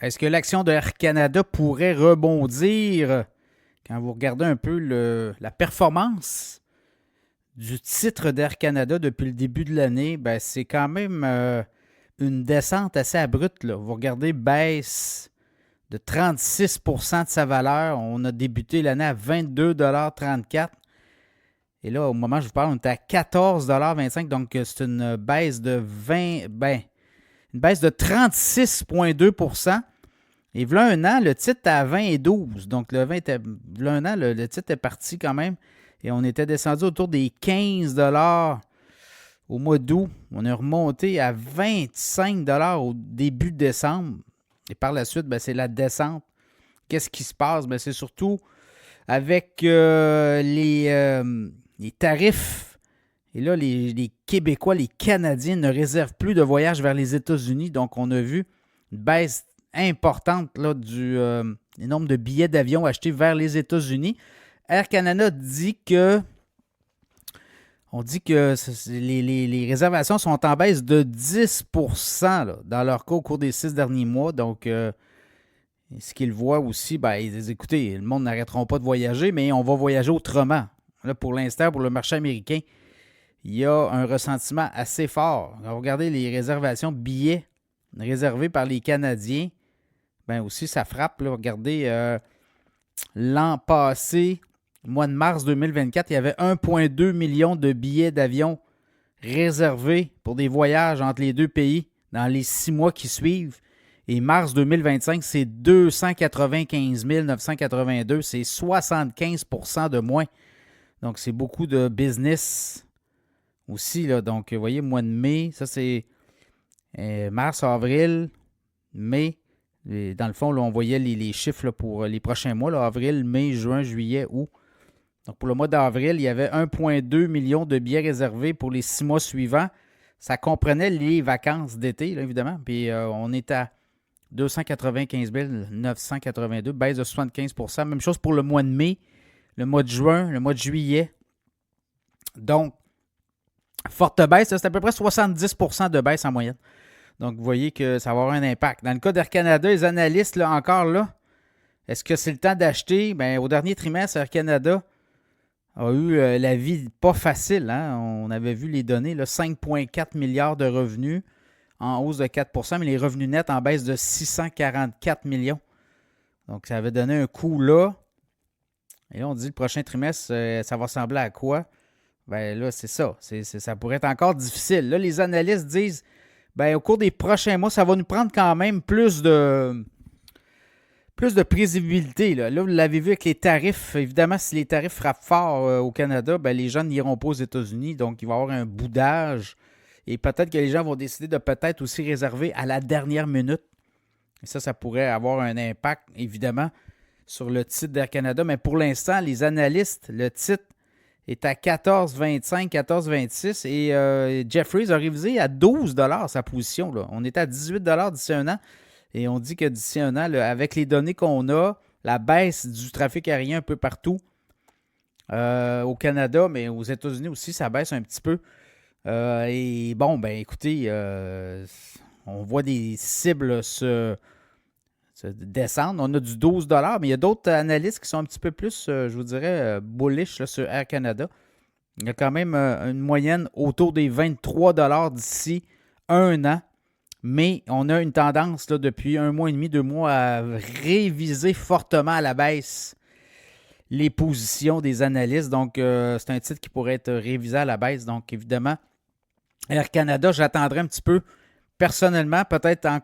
Est-ce que l'action de Air Canada pourrait rebondir quand vous regardez un peu la performance du titre d'Air Canada depuis le début de l'année? Ben, c'est quand même une descente assez abrupte, là. Vous regardez, baisse de 36 de sa valeur. On a débuté l'année à 22,34 $. Et là, au moment où je vous parle, on est à 14,25 $. Donc, c'est une baisse de une baisse de 36,2 %. Et voilà un an, le titre était à 20,12 $. Donc, voilà un an, le titre est parti quand même. Et on était descendu autour des 15 $ au mois d'août. On est remonté à 25 $ au début de décembre. Et par la suite, ben, c'est la descente. Qu'est-ce qui se passe? Ben, c'est surtout avec les tarifs. Et là, les Québécois, les Canadiens ne réservent plus de voyages vers les États-Unis. Donc, on a vu une baisse importante là, du nombre de billets d'avion achetés vers les États-Unis. Air Canada dit que les réservations sont en baisse de 10 là, dans leur cas au cours des 6 derniers mois. Donc, ce qu'ils voient aussi, ben, ils disent, écoutez, le monde n'arrêtera pas de voyager, mais on va voyager autrement. Là, pour l'instant, pour le marché américain, il y a un ressentiment assez fort. Regardez les réservations de billets réservés par les Canadiens. Ben aussi, ça frappe. Là. Regardez, l'an passé, mois de mars 2024, il y avait 1,2 million de billets d'avion réservés pour des voyages entre les deux pays dans les 6 mois qui suivent. Et mars 2025, c'est 295 982. C'est 75 % de moins. Donc, c'est beaucoup de business aussi. Là. Donc, vous voyez, mois de mai, ça c'est mars, avril, mai. Et dans le fond, là, on voyait les chiffres là, pour les prochains mois, là, avril, mai, juin, juillet, août. Donc, pour le mois d'avril, il y avait 1,2 million de billets réservés pour les 6 mois suivants. Ça comprenait les vacances d'été, là, évidemment. Puis, on est à 295 982, baisse de 75 %. Même chose pour le mois de mai, le mois de juin, le mois de juillet. Donc, forte baisse, c'est à peu près 70 % de baisse en moyenne. Donc, vous voyez que ça va avoir un impact. Dans le cas d'Air Canada, les analystes, là, encore là, est-ce que c'est le temps d'acheter? Bien, au dernier trimestre, Air Canada a eu la vie pas facile. Hein? On avait vu les données, là, 5,4 milliards de revenus en hausse de 4 %, mais les revenus nets en baisse de 644 millions. Donc, ça avait donné un coup là. Et là, on dit le prochain trimestre, ça va ressembler à quoi? Bien là, c'est ça. Ça pourrait être encore difficile. Là, les analystes disent, ben, au cours des prochains mois, ça va nous prendre quand même plus de prévisibilité. Là, vous l'avez vu avec les tarifs. Évidemment, si les tarifs frappent fort au Canada, ben, les gens n'iront pas aux États-Unis. Donc, il va y avoir un boudage. Et peut-être que les gens vont décider de peut-être aussi réserver à la dernière minute. Et ça pourrait avoir un impact, évidemment, sur le titre d'Air Canada. Mais pour l'instant, les analystes, le titre est à 14,25, 14,26 et Jefferies a révisé à 12 $ sa position. Là. On est à 18 $ d'ici un an et on dit que d'ici un an, là, avec les données qu'on a, la baisse du trafic aérien un peu partout au Canada, mais aux États-Unis aussi, ça baisse un petit peu. Et bon, ben écoutez, on voit des cibles se descendre. On a du 12 $, mais il y a d'autres analystes qui sont un petit peu plus, je vous dirais, bullish là, sur Air Canada. Il y a quand même une moyenne autour des 23 $ d'ici un an. Mais on a une tendance là, depuis un mois et demi, 2 mois, à réviser fortement à la baisse les positions des analystes. Donc, c'est un titre qui pourrait être révisé à la baisse. Donc, évidemment, Air Canada, j'attendrai un petit peu personnellement, peut-être en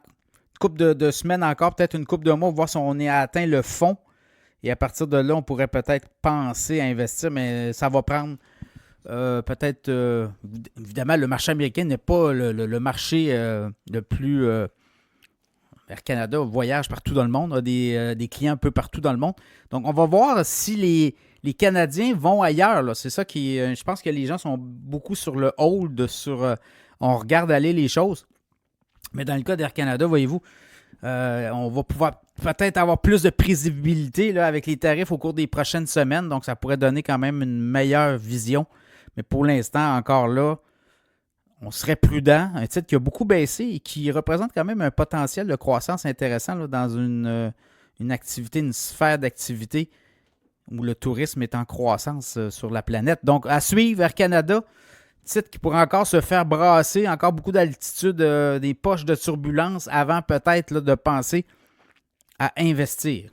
couple de semaines encore, peut-être une couple de mois, voir si on a atteint le fond. Et à partir de là, on pourrait peut-être penser à investir, mais ça va prendre peut-être... évidemment, le marché américain n'est pas le marché le plus... Air Canada voyage partout dans le monde, a des clients un peu partout dans le monde. Donc, on va voir si les Canadiens vont ailleurs. Là. C'est ça qui... je pense que les gens sont beaucoup sur le hold, on regarde aller les choses. Mais dans le cas d'Air Canada, voyez-vous, on va pouvoir peut-être avoir plus de prévisibilité là, avec les tarifs au cours des prochaines semaines. Donc, ça pourrait donner quand même une meilleure vision. Mais pour l'instant, encore là, on serait prudent. Un titre qui a beaucoup baissé et qui représente quand même un potentiel de croissance intéressant là, dans une activité, une sphère d'activité où le tourisme est en croissance sur la planète. Donc, à suivre, Air Canada, titre qui pourrait encore se faire brasser, encore beaucoup d'altitude, des poches de turbulence avant peut-être là, de penser à investir.